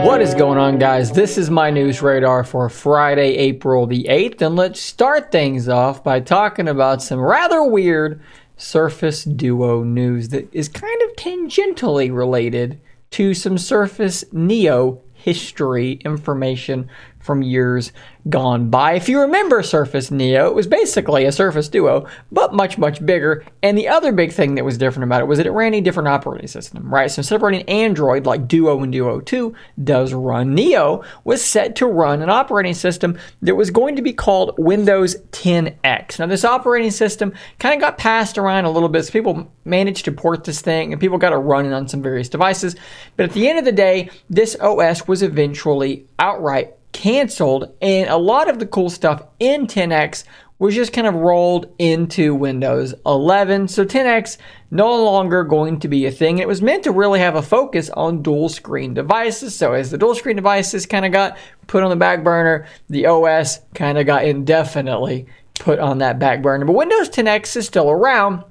What is going on, guys? This is my news radar for Friday, April the 8th, and let's start things off by talking about some rather weird Surface Duo news that is kind of tangentially related to some Surface Neo history information from years gone by. If you remember Surface Neo, it was basically a Surface Duo, but much, much bigger. And the other big thing that was different about it was that it ran a different operating system, right? So instead of running Android like Duo and Duo 2 does run, Neo was set to run an operating system that was going to be called Windows 10X. Now, this operating system kind of got passed around a little bit, so people managed to port this thing, and people got it running on some various devices. But at the end of the day, this OS was eventually outright canceled, and a lot of the cool stuff in 10X was just kind of rolled into Windows 11. So 10X no longer going to be a thing. It was meant to really have a focus on dual screen devices. So as the dual screen devices kind of got put on the back burner, the OS kind of got indefinitely put on that back burner. But Windows 10X is still around,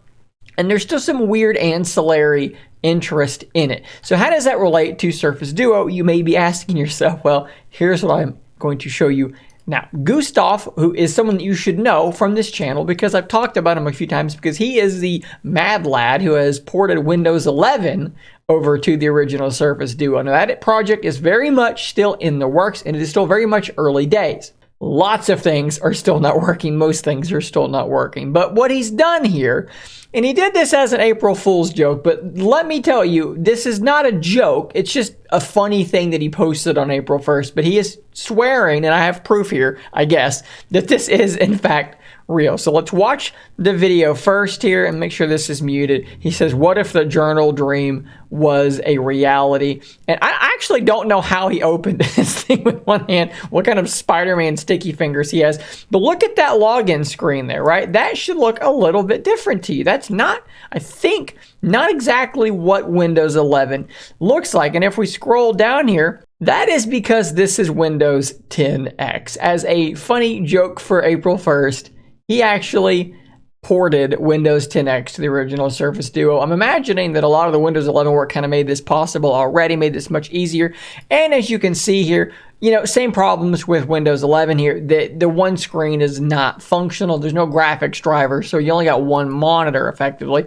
and there's still some weird ancillary interest in it. So how does that relate to Surface Duo? You may be asking yourself. Well, here's what I'm going to show you now. Gustav, who is someone that you should know from this channel because I've talked about him a few times, because he is the mad lad who has ported Windows 11 over to the original Surface Duo. Now, that project is very much still in the works, and it is still very much early days. Lots of things are still not working. Most things are still not working. But what he's done here, and he did this as an April Fool's joke, but let me tell you, this is not a joke. It's just a funny thing that he posted on April 1st. But he is swearing, and I have proof here, I guess, that this is, in fact, real. So let's watch the video first here and make sure this is muted. He says, what if the journal dream was a reality? And I actually don't know how he opened this thing with one hand, what kind of Spider-Man sticky fingers he has. But look at that login screen there, right? That should look a little bit different to you. That's not, I think, not exactly what Windows 11 looks like. And if we scroll down here, that is because this is Windows 10X. As a funny joke for April 1st, he actually ported Windows 10X to the original Surface Duo. I'm imagining that a lot of the Windows 11 work kind of made this possible already, made this much easier. And as you can see here, you know, same problems with Windows 11 here. The one screen is not functional. There's no graphics driver, so you only got one monitor effectively.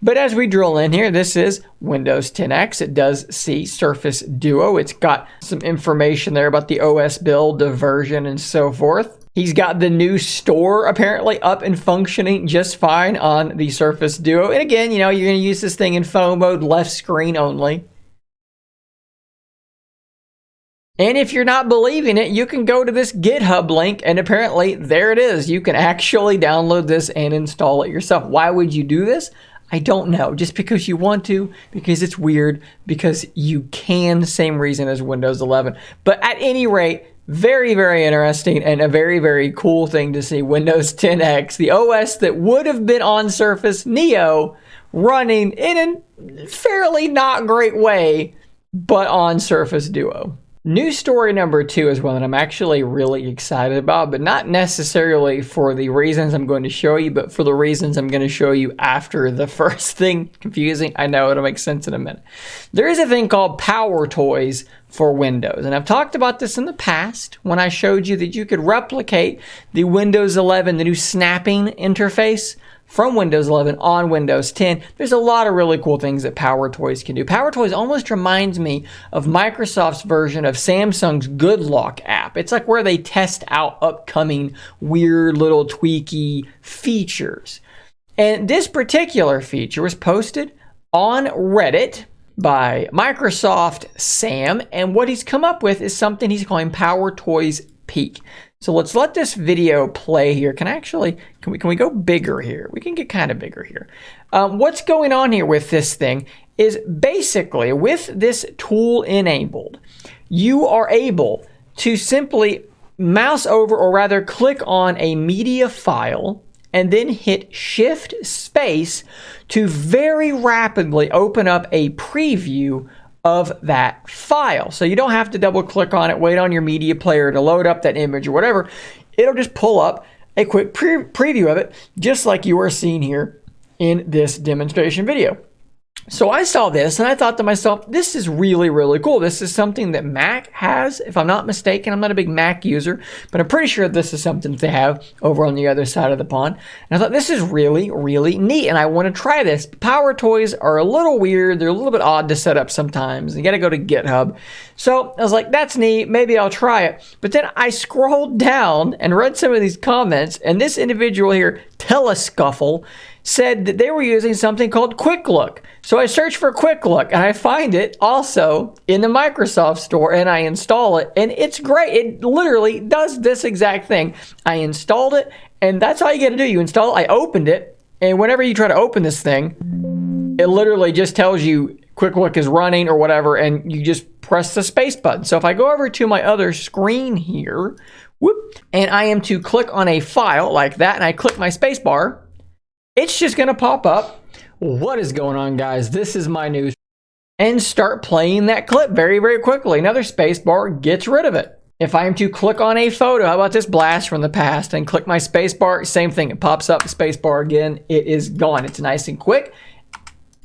But as we drill in here, this is Windows 10X. It does see Surface Duo. It's got some information there about the OS build, the version, and so forth. He's got the new store apparently up and functioning just fine on the Surface Duo. And again, you know, you're going to use this thing in phone mode, left screen only. And if you're not believing it, you can go to this GitHub link, and apparently there it is. You can actually download this and install it yourself. Why would you do this? I don't know. Just because you want to, because it's weird, because you can, same reason as Windows 11. But at any rate, very, very interesting and a very, very cool thing to see Windows 10X, the OS that would have been on Surface Neo, running in a fairly not great way, but on Surface Duo. News story number 2 is one that I'm actually really excited about, but not necessarily for the reasons I'm going to show you, but for the reasons I'm going to show you after the first thing. Confusing? I know, it'll make sense in a minute. There is a thing called Power Toys for Windows, and I've talked about this in the past when I showed you that you could replicate the Windows 11, the new snapping interface from Windows 11 on Windows 10. There's a lot of really cool things that Power Toys can do. Power Toys almost reminds me of Microsoft's version of Samsung's Good Lock app. It's like where they test out upcoming weird little tweaky features. And this particular feature was posted on Reddit by Microsoft Sam, and what he's come up with is something he's calling Power Toys Peak. So let's let this video play here. Can we go bigger here? We can get kind of bigger here. What's going on here with this thing is basically with this tool enabled, you are able to simply mouse over, or rather click on a media file, and then hit Shift Space to very rapidly open up a preview of that file. So you don't have to double click on it, wait on your media player to load up that image or whatever. It'll just pull up a quick preview of it, just like you are seeing here in this demonstration video. So I saw this and I thought to myself, this is really, really cool. This is something that Mac has, if I'm not mistaken. I'm not a big Mac user, but I'm pretty sure this is something that they have over on the other side of the pond. And I thought, this is really, really neat, and I want to try this. Power toys are a little weird. They're a little bit odd to set up sometimes. You got to go to GitHub. So I was like, that's neat. Maybe I'll try it. But then I scrolled down and read some of these comments, and this individual here, Telescuffle, said that they were using something called Quick Look. So I search for Quick Look and I find it also in the Microsoft Store, and I install it, and it's great. It literally does this exact thing. I installed it, and that's all you got to do. You install it. I opened it, and whenever you try to open this thing, it literally just tells you Quick Look is running or whatever, and you just press the space button. So if I go over to my other screen here, whoop, and I am to click on a file like that, and I click my space bar, it's just going to pop up. What is going on, guys? This is my news. And start playing that clip very, very quickly. Another space bar gets rid of it. If I am to click on a photo, how about this blast from the past, and click my space bar, same thing. It pops up, space bar again. It is gone. It's nice and quick.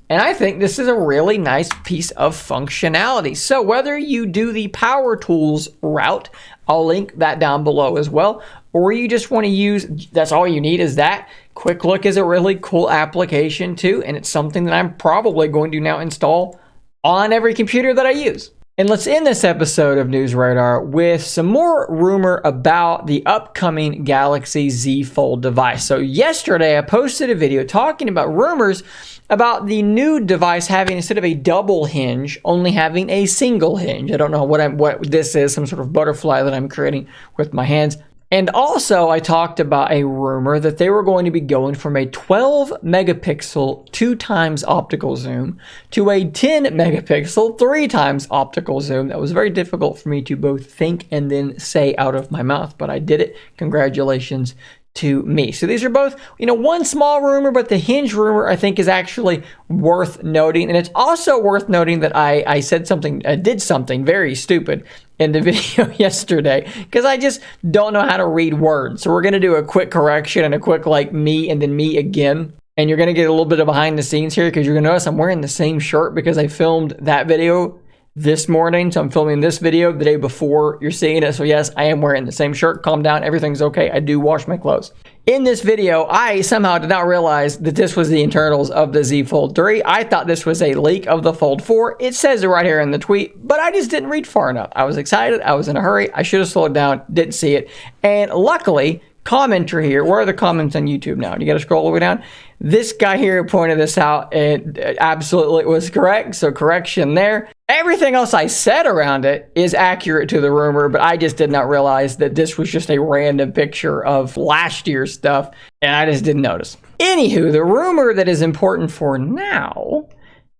And I think this is a really nice piece of functionality. So whether you do the power tools route, I'll link that down below as well, or you just want to use, that's all you need is that. Quick Look is a really cool application too, and it's something that I'm probably going to now install on every computer that I use. And let's end this episode of News Radar with some more rumor about the upcoming Galaxy Z Fold device. So yesterday I posted a video talking about rumors about the new device having, instead of a double hinge, only having a single hinge. I don't know what this is, some sort of butterfly that I'm creating with my hands. And also, I talked about a rumor that they were going to be going from a 12 megapixel 2x optical zoom to a 10 megapixel 3x optical zoom. That was very difficult for me to both think and then say out of my mouth, but I did it. Congratulations to me. So these are both, one small rumor, but the hinge rumor I think is actually worth noting. And it's also worth noting that I did something very stupid in the video yesterday, because I just don't know how to read words. So we're going to do a quick correction and a quick me and then me again. And you're going to get a little bit of behind the scenes here, because you're going to notice I'm wearing the same shirt because I filmed that video this morning. So I'm filming this video the day before you're seeing it. So yes, I am wearing the same shirt. Calm down. Everything's okay. I do wash my clothes. In this video, I somehow did not realize that this was the internals of the Z Fold 3. I thought this was a leak of the Fold 4. It says it right here in the tweet, but I just didn't read far enough. I was excited. I was in a hurry. I should have slowed down. Didn't see it. And luckily, commenter here. Where are the comments on YouTube now? You got to scroll all the way down. This guy here pointed this out, and absolutely was correct. So correction there. Everything else I said around it is accurate to the rumor, but I just did not realize that this was just a random picture of last year's stuff, and I just didn't notice. Anywho, the rumor that is important for now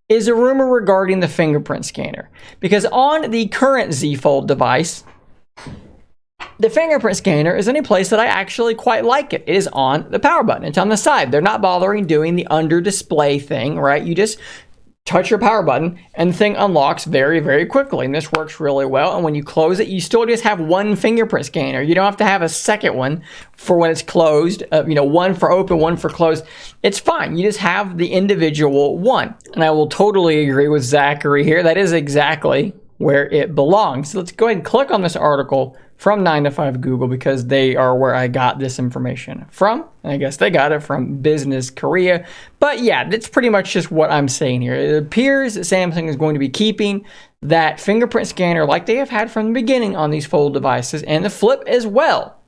is a rumor regarding the fingerprint scanner, because on the current Z Fold device, the fingerprint scanner is in a place that I actually quite like it. It is on the power button. It's on the side. They're not bothering doing the under display thing, right? You just touch your power button and the thing unlocks very, very quickly. And this works really well. And when you close it, you still just have one fingerprint scanner. You don't have to have a second one for when it's closed. One for open, one for closed. It's fine. You just have the individual one. And I will totally agree with Zachary here. That is exactly where it belongs. So let's go ahead and click on this article from 9to5 Google, because they are where I got this information from. I guess they got it from Business Korea. But yeah, that's pretty much just what I'm saying here. It appears that Samsung is going to be keeping that fingerprint scanner like they have had from the beginning on these Fold devices, and the Flip as well.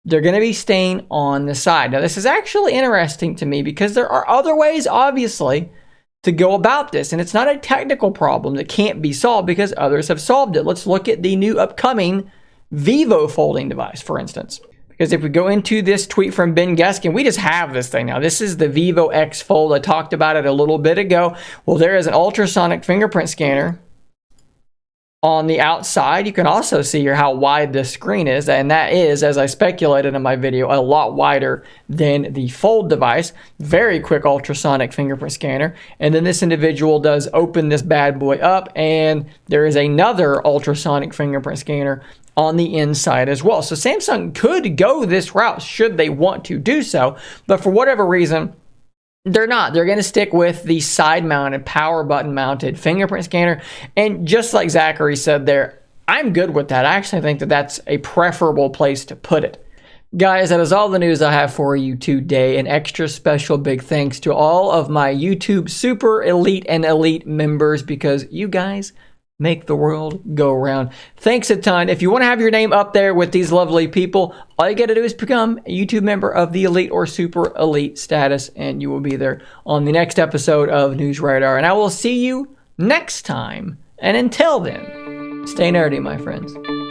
They're going to be staying on the side. Now, this is actually interesting to me because there are other ways, obviously, to go about this. And it's not a technical problem that can't be solved because others have solved it. Let's look at the new upcoming Vivo folding device, for instance. Because if we go into this tweet from Ben Geskin, we just have this thing now. This is the Vivo X Fold. I talked about it a little bit ago. Well, there is an ultrasonic fingerprint scanner on the outside. You can also see here how wide the screen is, and that is, as I speculated in my video, a lot wider than the Fold device. Very quick ultrasonic fingerprint scanner. And then this individual does open this bad boy up, and there is another ultrasonic fingerprint scanner on the inside as well. So Samsung could go this route should they want to do so, but for whatever reason, They're not. They're going to stick with the side-mounted, power button-mounted fingerprint scanner. And just like Zachary said there, I'm good with that. I actually think that that's a preferable place to put it. Guys, that is all the news I have for you today. An extra special big thanks to all of my YouTube Super Elite and Elite members, because you guys make the world go round. Thanks a ton. If you want to have your name up there with these lovely people, all you got to do is become a YouTube member of the Elite or Super Elite status, and you will be there on the next episode of News Radar. And I will see you next time. And until then, stay nerdy, my friends.